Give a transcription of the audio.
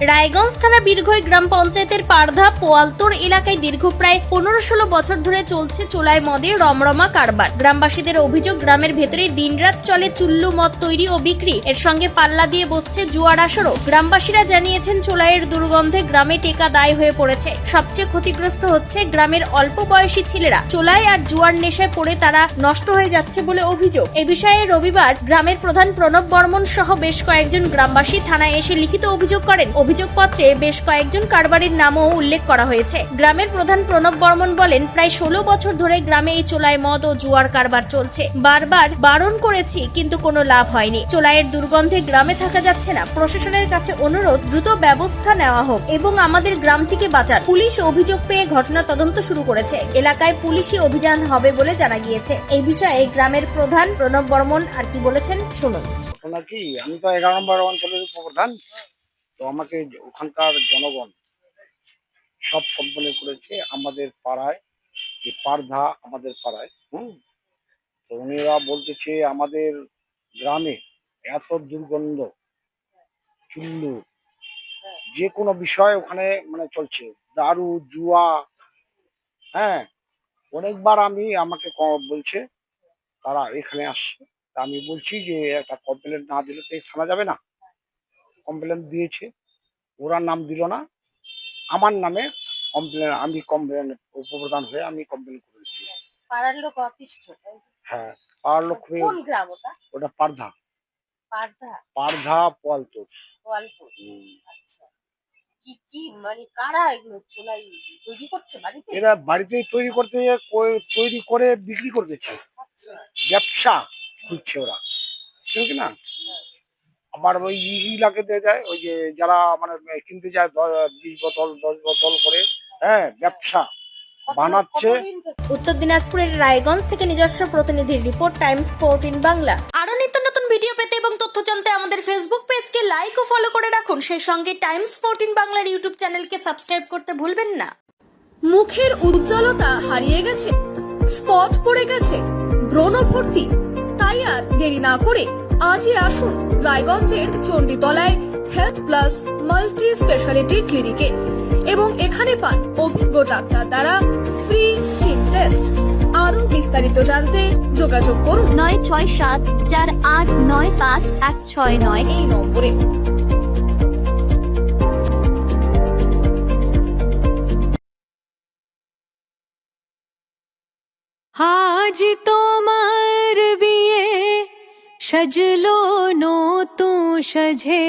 রায়গঞ্জ থানা বীরঘই গ্রাম পঞ্চায়েতের পারধা পোয়ালতোর এলাকায় দীর্ঘ প্রায় 15-16 বছর ধরে চলছে চোলাই মদের রমরমা কারবার। গ্রামবাসীদের অভিযোগ, গ্রামের ভেতরে দিনরাত চলে চুল্লু মদ তৈরি ও বিক্রি, এর সঙ্গে পাল্লা দিয়ে বসছে জুয়ার আসরও। গ্রামবাসীরা জানিয়েছেন, চোলাইয়ের দুর্গন্ধে গ্রামে টেকা দায় হয়ে পড়েছে। সবচেয়ে ক্ষতিগ্রস্ত হচ্ছে গ্রামের অল্প বয়সী ছেলেরা। চোলাই আর জুয়ার নেশায় পড়ে তারা নষ্ট হয়ে যাচ্ছে বলে অভিযোগ। এ বিষয়ে রবিবার গ্রামের প্রধান প্রণব বর্মন সহ বেশ কয়েকজন গ্রামবাসী থানায় এসে লিখিত অভিযোগ করেন। অভিযোগপত্রে বেশ কয়েকজন কারবারির নামও উল্লেখ করা হয়েছে। গ্রামের প্রধান প্রণব বর্মন বলেন, প্রায় 16 বছর ধরে গ্রামে এই চোলাই মদ ও জুয়ার কারবার চলছে। বারবার বারণ করেছি, কিন্তু কোনো লাভ হয়নি। চোলাইয়ের দুর্গন্ধে গ্রামে থাকা যাচ্ছে না। প্রশাসনের কাছে অনুরোধ, দ্রুত ব্যবস্থা নেওয়া হোক এবং আমাদের গ্রামটিকে বাঁচান। পুলিশ অভিযোগ পেয়ে ঘটনা তদন্ত শুরু করেছে। এলাকায় পুলিশি অভিযান হবে বলে জানা গিয়েছে। এই বিষয়ে গ্রামের প্রধান প্রণব বর্মন আর কি বলেছেন শুনুন। নাকি আমি তো 11 নম্বর অঞ্চলের উপপ্রধান, তো আমাকে ওখানকার জনগণ সব কমপ্লেন করেছে আমাদের পাড়ায়, যে পারধা আমাদের পাড়ায়। তো উনিরা বলতেছে আমাদের গ্রামে এত দুর্গন্ধ, চুল্লু, যে কোনো বিষয় ওখানে মানে চলছে, দারু জুয়া। হ্যাঁ, অনেকবার আমাকে বলছে তারা এখানে আসছে। তা আমি বলছি যে একটা কমপ্লেন না দিলে তো শোনা যাবে না। কমপ্লেন দিয়েছে, ওরা নাম দিল না, আমার নামে কমপ্লেন, আমি কমপ্লেন উপপ্রধান হয়ে আমি কমপ্লেন করেছি। পাড়ার লোক অতিষ্ঠ। হ্যাঁ, পাড়ার লোক হয়ে। কোন গ্রাম ওটা? ওটা পারধা। পাড়ধা। পারধা পোয়ালতোর। গোয়ালপুর। আচ্ছা। কি কি মানে কারা এগুলো চোলাই তৈরি করছে বাড়িতে? এরা বাড়িতেই তৈরি করতে, তৈরি করে বিক্রি করতেছে। আচ্ছা। ব্যবসা খুঁজছে ওরা, ঠিক না? আবার ওই ইলাকে দিয়ে যায়, ওই যে যারা মানে কিনতে যায় 20 বোতল 10 বোতল করে, হ্যাঁ, ব্যবসা বানাচ্ছে। উত্তর দিনাজপুরের রায়গঞ্জ থেকে নিজস্ব প্রতিনিধির রিপোর্ট, টাইমস 14 বাংলা। আরো নিত্য নতুন ভিডিও পেতে এবং তথ্য জানতে আমাদের ফেসবুক পেজকে লাইক ও ফলো করে রাখুন। সেই সঙ্গে টাইমস 14 বাংলার ইউটিউব চ্যানেলকে সাবস্ক্রাইব করতে ভুলবেন না। মুখের উজ্জ্বলতা হারিয়ে গেছে, স্পট পড়ে গেছে, ব্রণ ভর্তি, তাই আর দেরি না করে আজই আসুন রায়গঞ্জের চণ্ডীতলায় হেলথ প্লাস মাল্টি স্পেশালিটি ক্লিনিকে এবং এখানে পান অভিজ্ঞ ডাক্তার দ্বারা ফ্রি স্কিন টেস্ট। আরো বিস্তারিত জানতে যোগাযোগ করুন 9674895169 এই নম্বরে। আজ তোমার বিয়ে সাজলো নতুন সাজে।